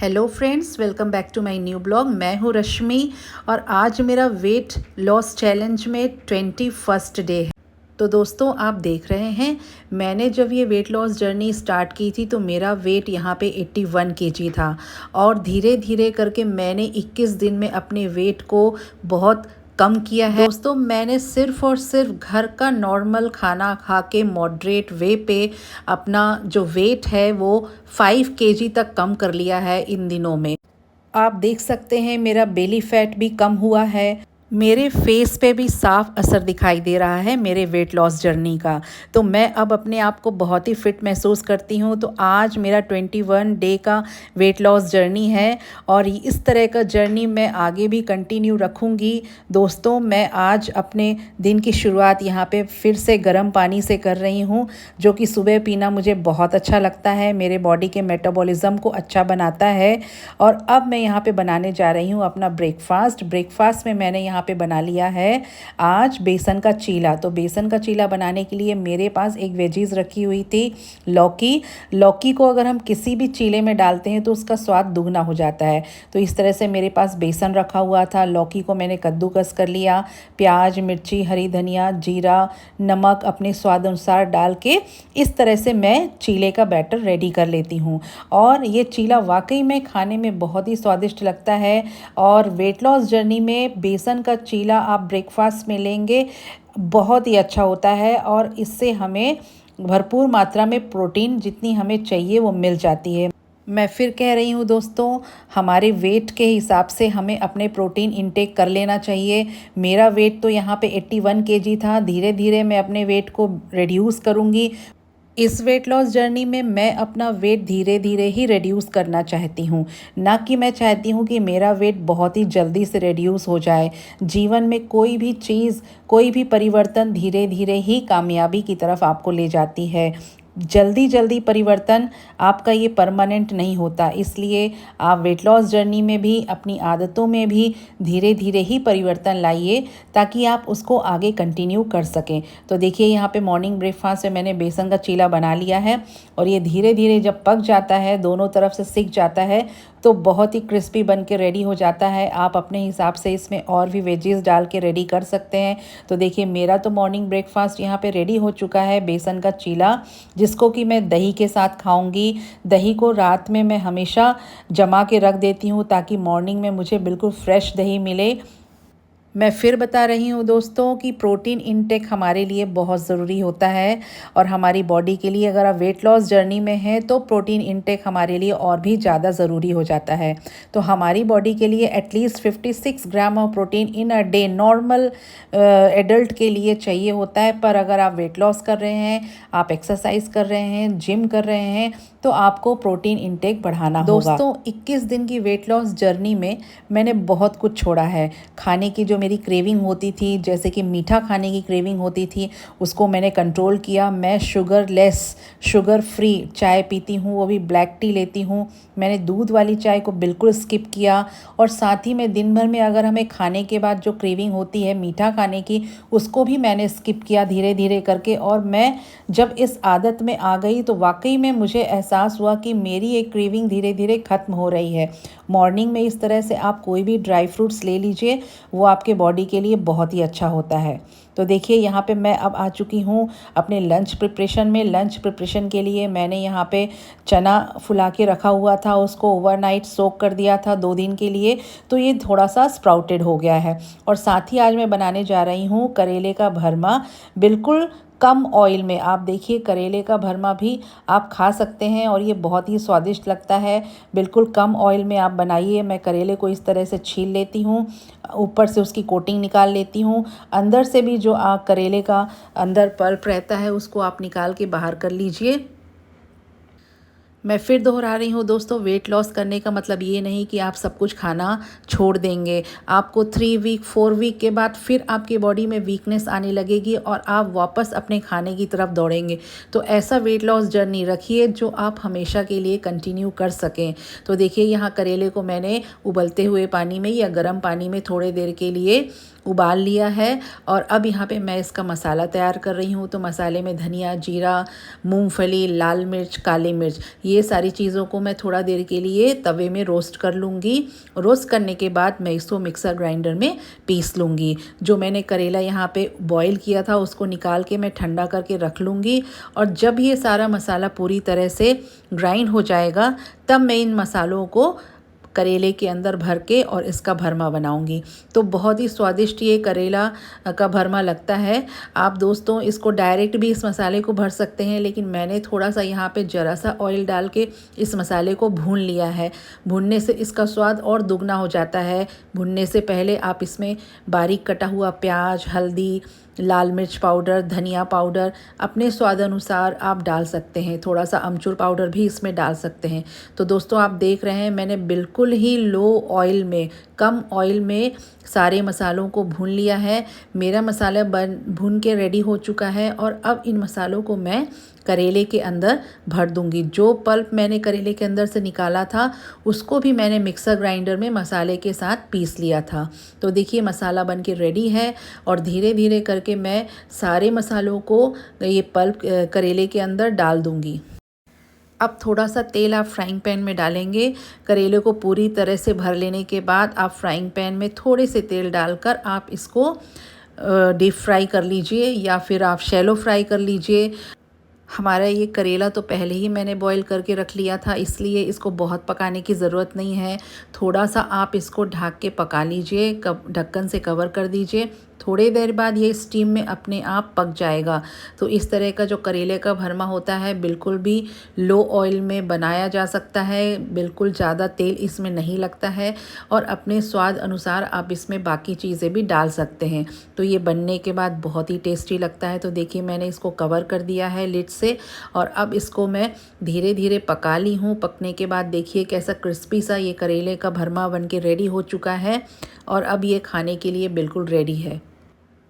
Hello friends, welcome back to my new blog. मैं हूँ रश्मि और आज मेरा वेट लॉस चैलेंज में 21st डे है। तो दोस्तों, आप देख रहे हैं, मैंने जब ये वेट लॉस जर्नी स्टार्ट की थी तो मेरा वेट यहाँ पे 81 kg था और धीरे धीरे करके मैंने 21 दिन में अपने वेट को बहुत कम किया है। दोस्तों, मैंने सिर्फ और सिर्फ घर का नॉर्मल खाना खा के मॉडरेट वे पे अपना जो वेट है वो 5 kg तक कम कर लिया है इन दिनों में। आप देख सकते हैं मेरा बेली फैट भी कम हुआ है। मेरे फेस पे भी साफ असर दिखाई दे रहा है मेरे वेट लॉस जर्नी का। तो मैं अब अपने आप को बहुत ही फिट महसूस करती हूँ। तो आज मेरा 21 डे का वेट लॉस जर्नी है और इस तरह का जर्नी मैं आगे भी कंटिन्यू रखूँगी। दोस्तों, मैं आज अपने दिन की शुरुआत यहाँ पे फिर से गर्म पानी से कर रही हूँ, जो कि सुबह पीना मुझे बहुत अच्छा लगता है, मेरे बॉडी के मेटाबॉलिज्म को अच्छा बनाता है। और अब मैं यहाँ पे बनाने जा रही हूँ अपना ब्रेकफास्ट में मैंने यहाँ पे बना लिया है आज बेसन का चीला। तो बेसन का चीला बनाने के लिए मेरे पास एक वेजीज रखी हुई थी, लौकी को अगर हम किसी भी चीले में डालते हैं तो उसका स्वाद दुगना हो जाता है। तो इस तरह से मेरे पास बेसन रखा हुआ था, लौकी को मैंने कद्दूकस कर लिया, प्याज, मिर्ची, हरी धनिया, जीरा, नमक अपने स्वाद अनुसार डाल के इस तरह से मैं चीले का बैटर रेडी कर लेती हूँ। और ये चीला वाकई में खाने में बहुत ही स्वादिष्ट लगता है। और वेट लॉस जर्नी में बेसन का चीला आप ब्रेकफास्ट में लेंगे, बहुत ही अच्छा होता है और इससे हमें भरपूर मात्रा में प्रोटीन जितनी हमें चाहिए वो मिल जाती है। मैं फिर कह रही हूँ दोस्तों, हमारे वेट के हिसाब से हमें अपने प्रोटीन इंटेक कर लेना चाहिए। मेरा वेट तो यहाँ पे 81 kg था, धीरे धीरे मैं अपने वेट को रिड्यूस करूँगी। इस वेट लॉस जर्नी में मैं अपना वेट धीरे धीरे ही रिड्यूस करना चाहती हूँ, ना कि मैं चाहती हूँ कि मेरा वेट बहुत ही जल्दी से रिड्यूस हो जाए। जीवन में कोई भी चीज़, कोई भी परिवर्तन धीरे धीरे ही कामयाबी की तरफ आपको ले जाती है। जल्दी परिवर्तन आपका ये परमानेंट नहीं होता, इसलिए आप वेट लॉस जर्नी में भी अपनी आदतों में भी धीरे धीरे ही परिवर्तन लाइए ताकि आप उसको आगे कंटिन्यू कर सकें। तो देखिए, यहाँ पे मॉर्निंग ब्रेकफास्ट में मैंने बेसन का चीला बना लिया है और ये धीरे धीरे जब पक जाता है, दोनों तरफ से सिक जाता है, तो बहुत ही क्रिस्पी बन के रेडी हो जाता है। आप अपने हिसाब से इसमें और भी वेजीज डाल के रेडी कर सकते हैं। तो देखिए, मेरा तो मॉर्निंग ब्रेकफास्ट यहाँ पे रेडी हो चुका है, बेसन का चीला, जिसको कि मैं दही के साथ खाऊंगी। दही को रात में मैं हमेशा जमा के रख देती हूँ ताकि मॉर्निंग में मुझे बिल्कुल फ्रेश दही मिले। मैं फिर बता रही हूँ दोस्तों कि प्रोटीन इंटेक हमारे लिए बहुत ज़रूरी होता है और हमारी बॉडी के लिए, अगर आप वेट लॉस जर्नी में हैं तो प्रोटीन इंटेक हमारे लिए और भी ज़्यादा ज़रूरी हो जाता है। तो हमारी बॉडी के लिए at least 56 gram of protein in a day normal adult के लिए चाहिए होता है। पर अगर आप वेट लॉस कर रहे हैं, आप एक्सरसाइज कर रहे हैं, जिम कर रहे हैं, तो आपको प्रोटीन इंटेक बढ़ाना होगा। दोस्तों, 21 दिन की वेट लॉस जर्नी में मैंने बहुत कुछ छोड़ा है। खाने की जो मेरी क्रेविंग होती थी, जैसे कि मीठा खाने की क्रेविंग होती थी, उसको मैंने कंट्रोल किया। मैं शुगर फ्री चाय पीती हूँ, वो भी ब्लैक टी लेती हूँ। मैंने दूध वाली चाय को बिल्कुल स्किप किया। और साथ ही में दिन भर में अगर हमें खाने के बाद जो क्रेविंग होती है मीठा खाने की, उसको भी मैंने स्किप किया धीरे धीरे करके। और मैं जब इस आदत में आ गई तो वाकई में मुझे एहसास हुआ कि मेरी एक क्रेविंग धीरे धीरे ख़त्म हो रही है। मॉर्निंग में इस तरह से आप कोई भी ड्राई फ्रूट्स ले लीजिए, वो आपके बॉडी के लिए बहुत ही अच्छा होता है। तो देखिए, यहाँ पे मैं अब आ चुकी हूँ अपने लंच प्रिपरेशन में। लंच प्रिपरेशन के लिए मैंने यहाँ पे चना फुला के रखा हुआ था, उसको ओवरनाइट सोक कर दिया था 2 दिन के लिए। तो ये थोड़ा सा स्प्राउटेड हो गया है। और साथ ही आज मैं बनाने जा रही हूँ करेले का भरमा, बिल्कुल कम ऑयल में। आप देखिए, करेले का भरमा भी आप खा सकते हैं और ये बहुत ही स्वादिष्ट लगता है। बिल्कुल कम ऑयल में आप बनाइए। मैं करेले को इस तरह से छील लेती हूँ, ऊपर से उसकी कोटिंग निकाल लेती हूँ, अंदर से भी जो करेले का अंदर पल्प रहता है उसको आप निकाल के बाहर कर लीजिए। मैं फिर दोहरा रही हूँ दोस्तों, वेट लॉस करने का मतलब ये नहीं कि आप सब कुछ खाना छोड़ देंगे। आपको 3 वीक 4 वीक के बाद फिर आपकी बॉडी में वीकनेस आने लगेगी और आप वापस अपने खाने की तरफ दौड़ेंगे। तो ऐसा वेट लॉस जर्नी रखिए जो आप हमेशा के लिए कंटिन्यू कर सकें। तो देखिए, यहाँ करेले को मैंने उबलते हुए पानी में या गर्म पानी में थोड़े देर के लिए उबाल लिया है। और अब यहाँ पे मैं इसका मसाला तैयार कर रही हूँ। तो मसाले में धनिया, जीरा, मूंगफली, लाल मिर्च, काली मिर्च, ये सारी चीज़ों को मैं थोड़ा देर के लिए तवे में रोस्ट कर लूँगी। रोस्ट करने के बाद मैं इसको मिक्सर ग्राइंडर में पीस लूँगी। जो मैंने करेला यहाँ पे बॉईल किया था उसको निकाल के मैं ठंडा करके रख लूँगी। और जब ये सारा मसाला पूरी तरह से ग्राइंड हो जाएगा तब मैं इन मसालों को करेले के अंदर भर के और इसका भरमा बनाऊंगी। तो बहुत ही स्वादिष्ट ये करेला का भरमा लगता है। आप दोस्तों इसको डायरेक्ट भी इस मसाले को भर सकते हैं, लेकिन मैंने थोड़ा सा यहाँ पे ज़रा सा ऑयल डाल के इस मसाले को भून लिया है। भूनने से इसका स्वाद और दुगना हो जाता है। भूनने से पहले आप इसमें बारीक कटा हुआ प्याज, हल्दी, लाल मिर्च पाउडर, धनिया पाउडर अपने स्वाद अनुसार आप डाल सकते हैं। थोड़ा सा अमचूर पाउडर भी इसमें डाल सकते हैं। तो दोस्तों आप देख रहे हैं मैंने बिल्कुल ही लो ऑयल में, कम ऑयल में सारे मसालों को भून लिया है। मेरा मसाला भून के रेडी हो चुका है। और अब इन मसालों को मैं करेले के अंदर भर दूंगी। जो पल्प मैंने करेले के अंदर से निकाला था उसको भी मैंने मिक्सर ग्राइंडर में मसाले के साथ पीस लिया था। तो देखिए मसाला बन के रेडी है। और धीरे धीरे करके मैं सारे मसालों को ये पल्प करेले के अंदर डाल दूंगी। अब थोड़ा सा तेल आप फ्राइंग पैन में डालेंगे। करेले को पूरी तरह से भर लेने के बाद आप फ्राइंग पैन में थोड़े से तेल डालकर आप इसको डीप फ्राई कर लीजिए या फिर आप शैलो फ्राई कर लीजिए। हमारा ये करेला तो पहले ही मैंने बॉईल करके रख लिया था, इसलिए इसको बहुत पकाने की ज़रूरत नहीं है। थोड़ा सा आप इसको ढक के पका लीजिए, ढक्कन से कवर कर दीजिए। थोड़ी देर बाद ये स्टीम में अपने आप पक जाएगा। तो इस तरह का जो करेले का भरमा होता है बिल्कुल भी लो ऑयल में बनाया जा सकता है। बिल्कुल ज़्यादा तेल इसमें नहीं लगता है। और अपने स्वाद अनुसार आप इसमें बाकी चीज़ें भी डाल सकते हैं। तो ये बनने के बाद बहुत ही टेस्टी लगता है। तो देखिए मैंने इसको कवर कर दिया है लिड से। और अब इसको मैं धीरे धीरे पका ली हूँ। पकने के बाद देखिए कैसा क्रिस्पी सा ये करेले का भरमा बन के रेडी हो चुका है। और अब ये खाने के लिए बिल्कुल रेडी है।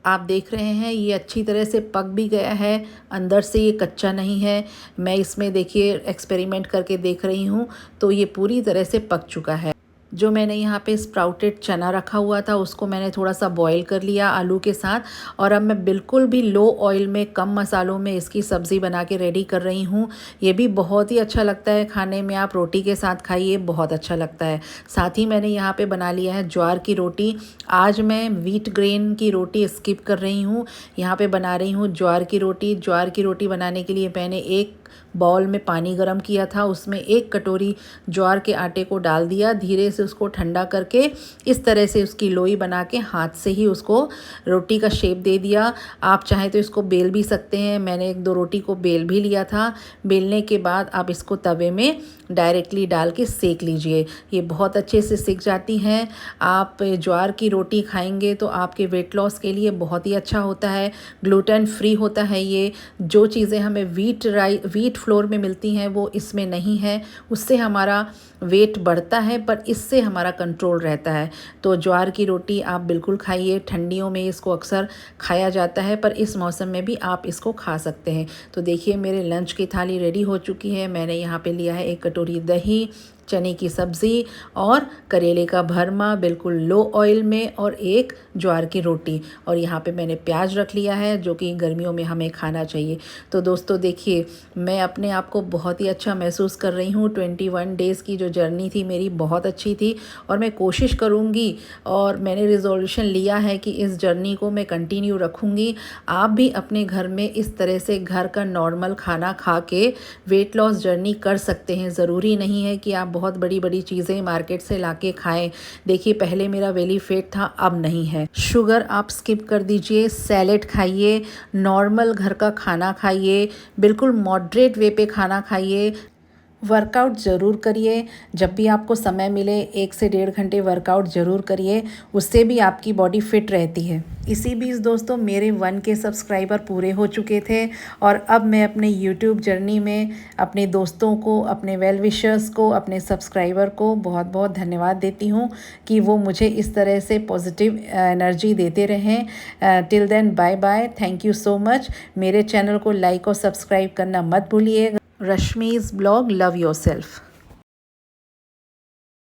आप देख रहे हैं ये अच्छी तरह से पक भी गया है, अंदर से ये कच्चा नहीं है। मैं इसमें देखिए एक्सपेरिमेंट करके देख रही हूँ तो ये पूरी तरह से पक चुका है। जो मैंने यहाँ पे स्प्राउटेड चना रखा हुआ था उसको मैंने थोड़ा सा बॉईल कर लिया आलू के साथ। और अब मैं बिल्कुल भी लो ऑयल में, कम मसालों में इसकी सब्ज़ी बना के रेडी कर रही हूँ। ये भी बहुत ही अच्छा लगता है खाने में। आप रोटी के साथ खाइए, बहुत अच्छा लगता है। साथ ही मैंने यहाँ पे बना लिया है ज्वार की रोटी। आज मैं व्हीट ग्रेन की रोटी स्किप कर रही हूँ, यहाँ पर बना रही हूँ ज्वार की रोटी। ज्वार की रोटी बनाने के लिए मैंने एक बाउल में पानी गरम किया था, उसमें 1 कटोरी ज्वार के आटे को डाल दिया। धीरे से उसको ठंडा करके इस तरह से उसकी लोई बना के हाथ से ही उसको रोटी का शेप दे दिया। आप चाहें तो इसको बेल भी सकते हैं। मैंने 1-2 रोटी को बेल भी लिया था। बेलने के बाद आप इसको तवे में डायरेक्टली डाल के सेक लीजिए, ये बहुत अच्छे से सिक जाती हैं। आप ज्वार की रोटी खाएंगे तो आपके वेट लॉस के लिए बहुत ही अच्छा होता है। ग्लूटेन फ्री होता है ये। जो चीज़ें हमें व्हीट फ्लोर में मिलती हैं वो इसमें नहीं है, उससे हमारा वेट बढ़ता है पर इससे हमारा कंट्रोल रहता है। तो ज्वार की रोटी आप बिल्कुल खाइए। ठंडियों में इसको अक्सर खाया जाता है पर इस मौसम में भी आप इसको खा सकते हैं। तो देखिए मेरे लंच की थाली रेडी हो चुकी है। मैंने यहाँ पे लिया है 1 कटोरी दही, चने की सब्ज़ी और करेले का भरमा बिल्कुल लो ऑयल में, और 1 ज्वार की रोटी। और यहाँ पे मैंने प्याज रख लिया है जो कि गर्मियों में हमें खाना चाहिए। तो दोस्तों देखिए मैं अपने आप को बहुत ही अच्छा महसूस कर रही हूँ। 21 डेज़ की जो जर्नी थी मेरी बहुत अच्छी थी और मैं कोशिश करूँगी और मैंने रिजोल्यूशन लिया है कि इस जर्नी को मैं कंटिन्यू रखूँगी। आप भी अपने घर में इस तरह से घर का नॉर्मल खाना खा के वेट लॉस जर्नी कर सकते हैं। ज़रूरी नहीं है कि आप बहुत बड़ी बड़ी चीज़ें मार्केट से लाके खाएं। देखिए पहले मेरा बेली फैट था, अब नहीं है। शुगर आप स्किप कर दीजिए, सैलेड खाइए, नॉर्मल घर का खाना खाइए, बिल्कुल मॉडरेट वे पे खाना खाइए। वर्कआउट ज़रूर करिए, जब भी आपको समय मिले 1 से 1.5 घंटे वर्कआउट ज़रूर करिए, उससे भी आपकी बॉडी फिट रहती है। इसी बीच दोस्तों मेरे 1K सब्सक्राइबर पूरे हो चुके थे और अब मैं अपने यूट्यूब जर्नी में अपने दोस्तों को, अपने वेल विशर्स को, अपने सब्सक्राइबर को बहुत बहुत धन्यवाद देती हूँ कि वो मुझे इस तरह से पॉजिटिव एनर्जी देते रहें। Till then bye bye, thank you so much. मेरे चैनल को लाइक और सब्सक्राइब करना मत भूलिएगा। Rashmi's blog, love yourself.